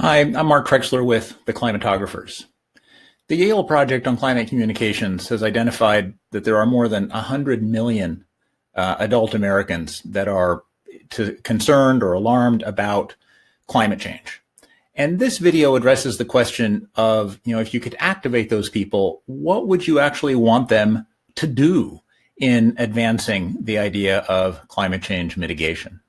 Hi, I'm Mark Trexler with the Climatographers. The Yale Project on Climate Communications has identified that there are more than 100 million adult Americans that are concerned or alarmed about climate change. And this video addresses the question of, if you could activate those people, what would you actually want them to do in advancing the idea of climate change mitigation?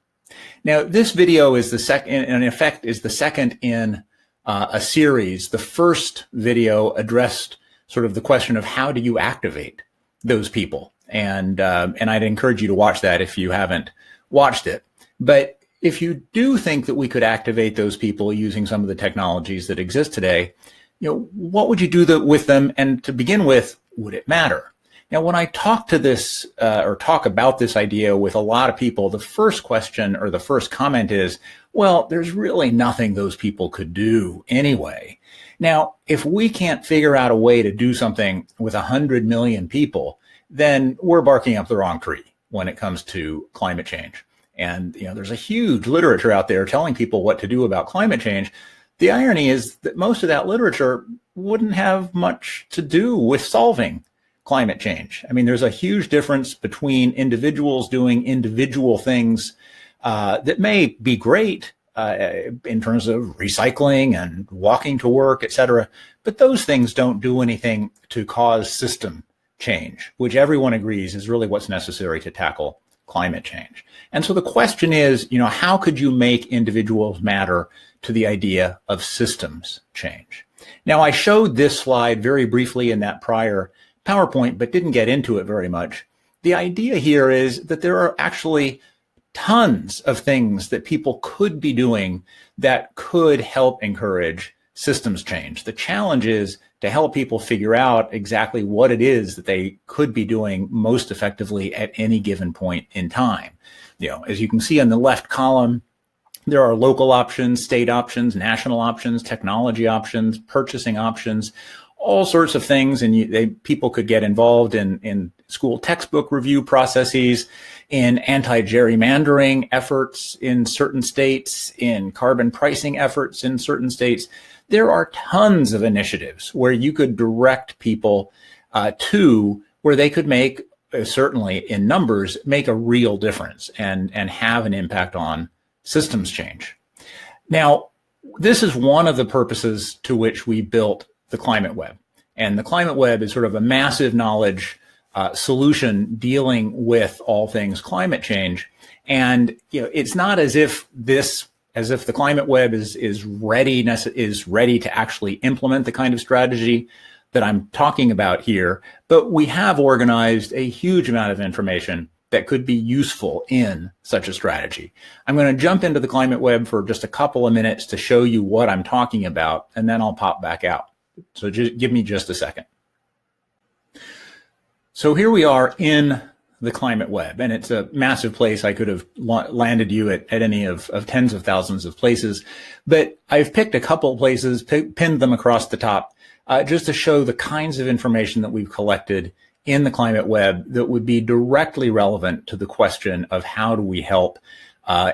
Now, this video is the second, in effect, is the second in a series. The first video addressed sort of the question of how do you activate those people, and I'd encourage you to watch that if you haven't watched it. But if you do think that we could activate those people using some of the technologies that exist today, what would you do with them? And to begin with, would it matter? Now, when I talk to this or talk about this idea with a lot of people, the first question or the first comment is, well, there's really nothing those people could do anyway. Now, if we can't figure out a way to do something with 100 million people, then we're barking up the wrong tree when it comes to climate change. And, there's a huge literature out there telling people what to do about climate change. The irony is that most of that literature wouldn't have much to do with solving climate change. I mean, there's a huge difference between individuals doing individual things that may be great in terms of recycling and walking to work, et cetera, but those things don't do anything to cause system change, which everyone agrees is really what's necessary to tackle climate change. And so the question is, how could you make individuals matter to the idea of systems change? Now, I showed this slide very briefly in that prior PowerPoint, but didn't get into it very much. The idea here is that there are actually tons of things that people could be doing that could help encourage systems change. The challenge is to help people figure out exactly what it is that they could be doing most effectively at any given point in time. As you can see on the left column, there are local options, state options, national options, technology options, purchasing options, all sorts of things, and people could get involved in school textbook review processes, in anti-gerrymandering efforts in certain states, in carbon pricing efforts in certain states. There are tons of initiatives where you could direct people to where they could make, certainly in numbers, make a real difference and have an impact on systems change. Now, this is one of the purposes to which we built the Climate Web. And the Climate Web is sort of a massive knowledge solution dealing with all things climate change. And it's not as if the Climate Web is ready to actually implement the kind of strategy that I'm talking about here, but we have organized a huge amount of information that could be useful in such a strategy. I'm going to jump into the Climate Web for just a couple of minutes to show you what I'm talking about, and then I'll pop back out. So just give me just a second. So here we are in the Climate Web, and it's a massive place. I could have landed you at any of tens of thousands of places, but I've picked a couple places, pinned them across the top, just to show the kinds of information that we've collected in the Climate Web that would be directly relevant to the question of how do we help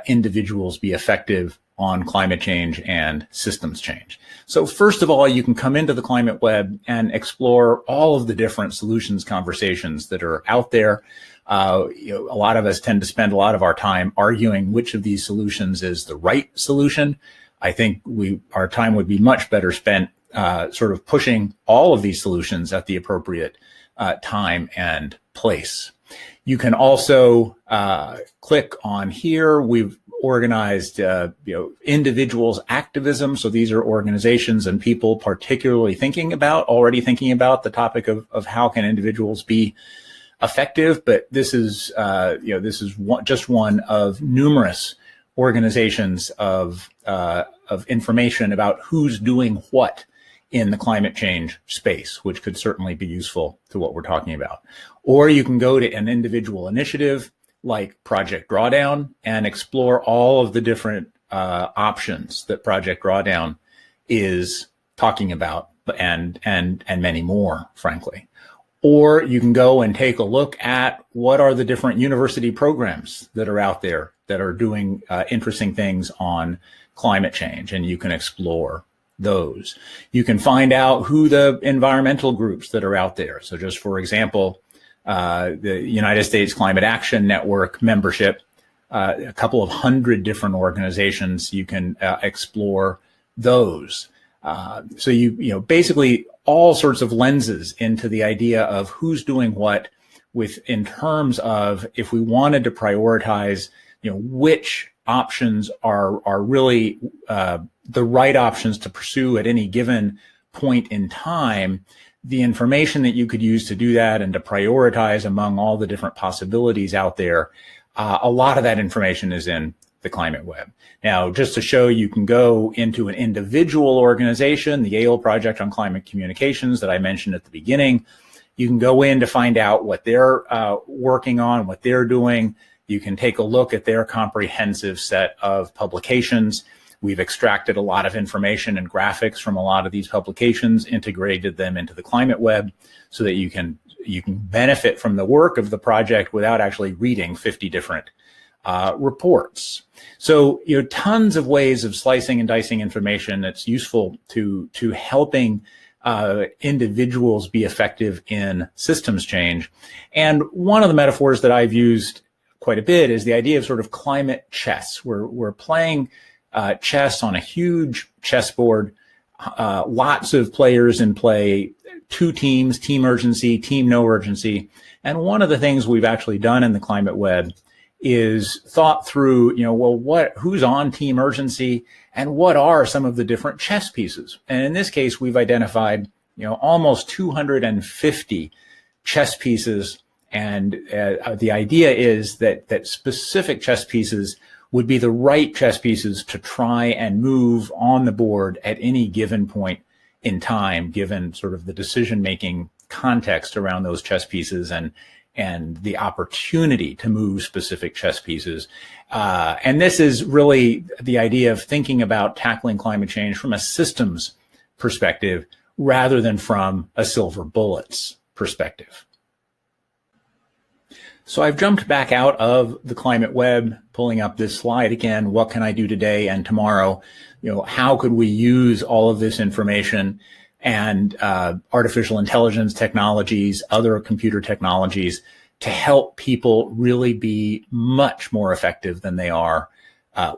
individuals be effective on climate change and systems change. So first of all, you can come into the Climate Web and explore all of the different solutions conversations that are out there. A lot of us tend to spend a lot of our time arguing which of these solutions is the right solution. I think our time would be much better spent sort of pushing all of these solutions at the appropriate time and place. You can also click on here. We've organized individuals' activism. So these are organizations and people particularly already thinking about the topic of how can individuals be effective. But this is just one of numerous organizations of information about who's doing what in the climate change space, which could certainly be useful to what we're talking about. Or you can go to an individual initiative like Project Drawdown and explore all of the different options that Project Drawdown is talking about, and many more, frankly. Or you can go and take a look at what are the different university programs that are out there that are doing interesting things on climate change, and you can explore those. You can find out who the environmental groups that are out there. So just for example, the United States Climate Action Network membership, a couple of hundred different organizations, you can explore those. So you know, basically all sorts of lenses into the idea of who's doing what in terms of if we wanted to prioritize, you know, which options are really the right options to pursue at any given point in time. The information that you could use to do that and to prioritize among all the different possibilities out there, a lot of that information is in the Climate Web. Now, just to show, you can go into an individual organization, the Yale Project on Climate Communications that I mentioned at the beginning. You can go in to find out what they're working on, what they're doing. You can take a look at their comprehensive set of publications. We've extracted a lot of information and graphics from a lot of these publications, integrated them into the Climate Web so that you can benefit from the work of the project without actually reading 50 different reports. So, you know, tons of ways of slicing and dicing information that's useful to helping individuals be effective in systems change. And one of the metaphors that I've used quite a bit is the idea of sort of climate chess. We're playing chess on a huge chessboard, lots of players in play, two teams, team urgency, team no urgency. And one of the things we've actually done in the Climate Web is thought through, you know, well, who's on team urgency and what are some of the different chess pieces? And in this case, we've identified, you know, almost 250 chess pieces. And the idea is that specific chess pieces would be the right chess pieces to try and move on the board at any given point in time, given sort of the decision-making context around those chess pieces and the opportunity to move specific chess pieces. And this is really the idea of thinking about tackling climate change from a systems perspective rather than from a silver bullets perspective. So I've jumped back out of the Climate Web, pulling up this slide again. What can I do today and tomorrow? You know, how could we use all of this information and artificial intelligence technologies, other computer technologies to help people really be much more effective than they are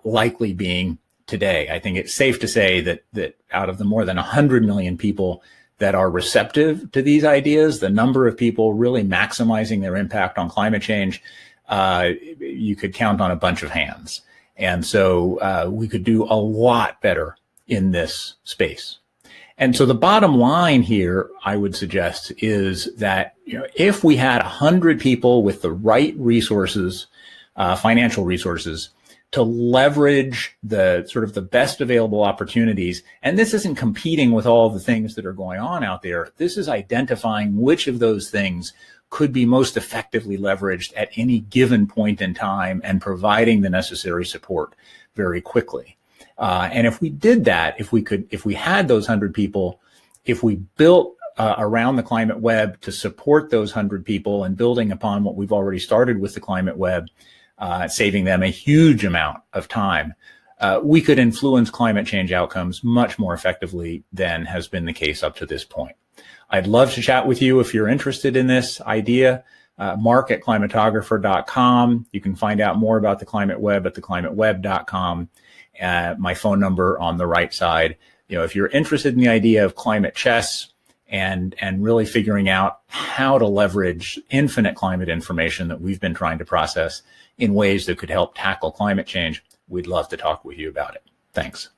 likely being today? I think it's safe to say that out of the more than 100 million people that are receptive to these ideas, the number of people really maximizing their impact on climate change, you could count on a bunch of hands. And so we could do a lot better in this space. And so the bottom line here, I would suggest, is that, you know, if we had 100 people with the right resources, financial resources, to leverage the sort of the best available opportunities. And this isn't competing with all the things that are going on out there. This is identifying which of those things could be most effectively leveraged at any given point in time and providing the necessary support very quickly. And if we did that, if we had those 100 people, if we built around the Climate Web to support those 100 people and building upon what we've already started with the Climate Web, saving them a huge amount of time, we could influence climate change outcomes much more effectively than has been the case up to this point. I'd love to chat with you if you're interested in this idea. Mark@climatographer.com. You can find out more about the Climate Web at theclimateweb.com. My phone number on the right side. You know, if you're interested in the idea of climate chess and really figuring out how to leverage infinite climate information that we've been trying to process in ways that could help tackle climate change, we'd love to talk with you about it. Thanks.